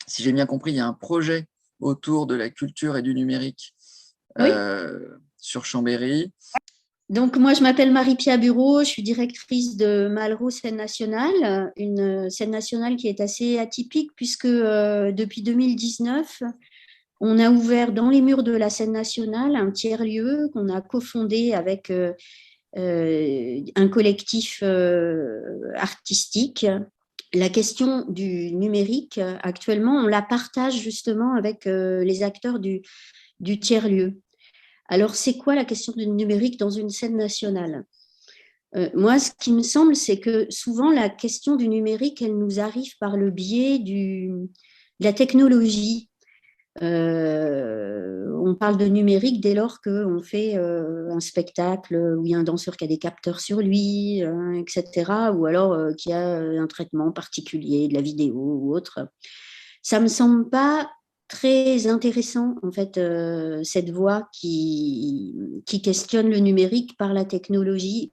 si j'ai bien compris, il y a un projet autour de la culture et du numérique Oui. sur Chambéry. Donc, moi, je m'appelle Marie-Pia Bureau, je suis directrice de Malraux Scène Nationale, une scène nationale qui est assez atypique puisque depuis 2019, on a ouvert dans les murs de la scène nationale un tiers-lieu qu'on a cofondé avec un collectif artistique. La question du numérique, actuellement, on la partage justement avec les acteurs du tiers-lieu. Alors, c'est quoi la question du numérique dans une scène nationale? Moi, ce qui me semble, c'est que souvent, la question du numérique, elle nous arrive par le biais de la technologie. On parle de numérique dès lors qu'on fait un spectacle où il y a un danseur qui a des capteurs sur lui, etc., ou alors qu'il y a un traitement particulier de la vidéo ou autre. Ça me semble pas très intéressant, en fait, cette voie qui questionne le numérique par la technologie,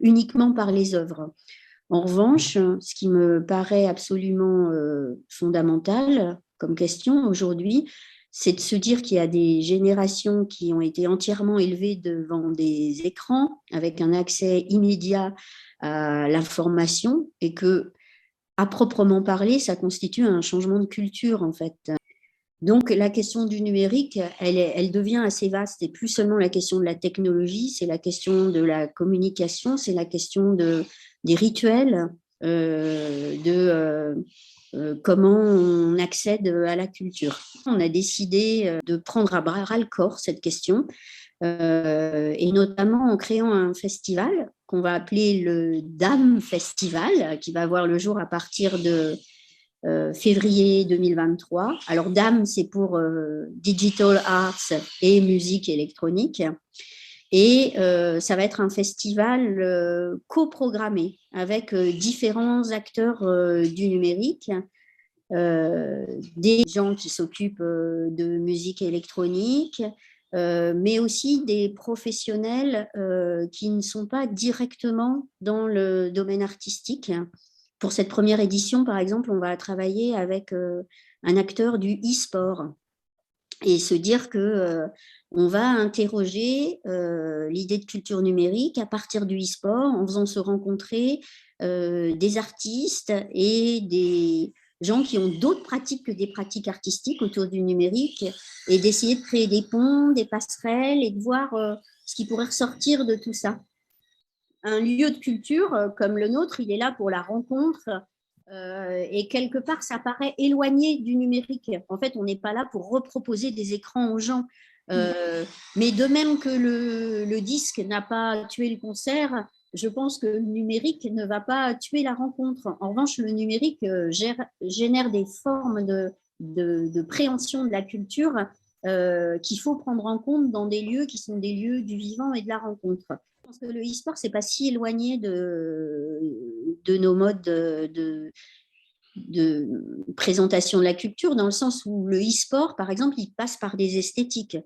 uniquement par les œuvres. En revanche, ce qui me paraît absolument fondamental comme question aujourd'hui, c'est de se dire qu'il y a des générations qui ont été entièrement élevées devant des écrans avec un accès immédiat à l'information et que, à proprement parler, ça constitue un changement de culture en fait. Donc, la question du numérique, elle devient assez vaste et plus seulement la question de la technologie, c'est la question de la communication, c'est la question des rituels, comment on accède à la culture. On a décidé de prendre à bras le corps cette question et notamment en créant un festival qu'on va appeler le DAM Festival, qui va avoir le jour à partir de février 2023. Alors DAM, c'est pour Digital Arts et musique électronique. Et ça va être un festival coprogrammé avec différents acteurs du numérique, des gens qui s'occupent de musique électronique, mais aussi des professionnels qui ne sont pas directement dans le domaine artistique. Pour cette première édition, par exemple, on va travailler avec un acteur du e-sport et se dire que on va interroger l'idée de culture numérique à partir du e-sport en faisant se rencontrer des artistes et des gens qui ont d'autres pratiques que des pratiques artistiques autour du numérique et d'essayer de créer des ponts, des passerelles et de voir ce qui pourrait ressortir de tout ça. Un lieu de culture comme le nôtre, il est là pour la rencontre et quelque part, ça paraît éloigné du numérique. En fait, on n'est pas là pour reproposer des écrans aux gens. Mais de même que le disque n'a pas tué le concert, je pense que le numérique ne va pas tuer la rencontre. En revanche, le numérique génère des formes de préhension de la culture qu'il faut prendre en compte dans des lieux qui sont des lieux du vivant et de la rencontre. Je pense que le e-sport, c'est pas si éloigné de nos modes de présentation de la culture, dans le sens où le e-sport, par exemple, il passe par des esthétiques.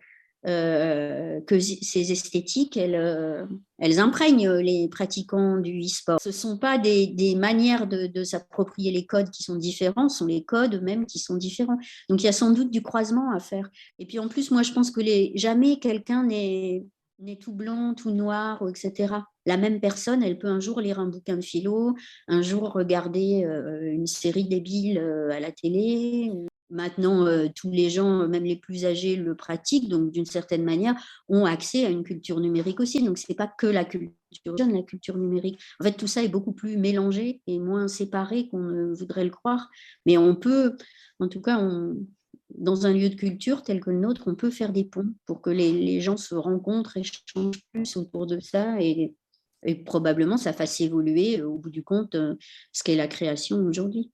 Que ces esthétiques, elles imprègnent les pratiquants du e-sport. Ce ne sont pas des manières de s'approprier les codes qui sont différents, ce sont les codes même qui sont différents. Donc il y a sans doute du croisement à faire. Et puis en plus, moi je pense que jamais quelqu'un n'est tout blanc, tout noir, etc. La même personne, elle peut un jour lire un bouquin de philo, un jour regarder une série débile à la télé. Maintenant, tous les gens, même les plus âgés, le pratiquent, donc d'une certaine manière, ont accès à une culture numérique aussi. Donc, ce n'est pas que la culture jeune, la culture numérique. En fait, tout ça est beaucoup plus mélangé et moins séparé qu'on ne voudrait le croire. Mais on peut, en tout cas, dans un lieu de culture tel que le nôtre, on peut faire des ponts pour que les gens se rencontrent, échangent plus autour de ça et probablement ça fasse évoluer au bout du compte ce qu'est la création aujourd'hui.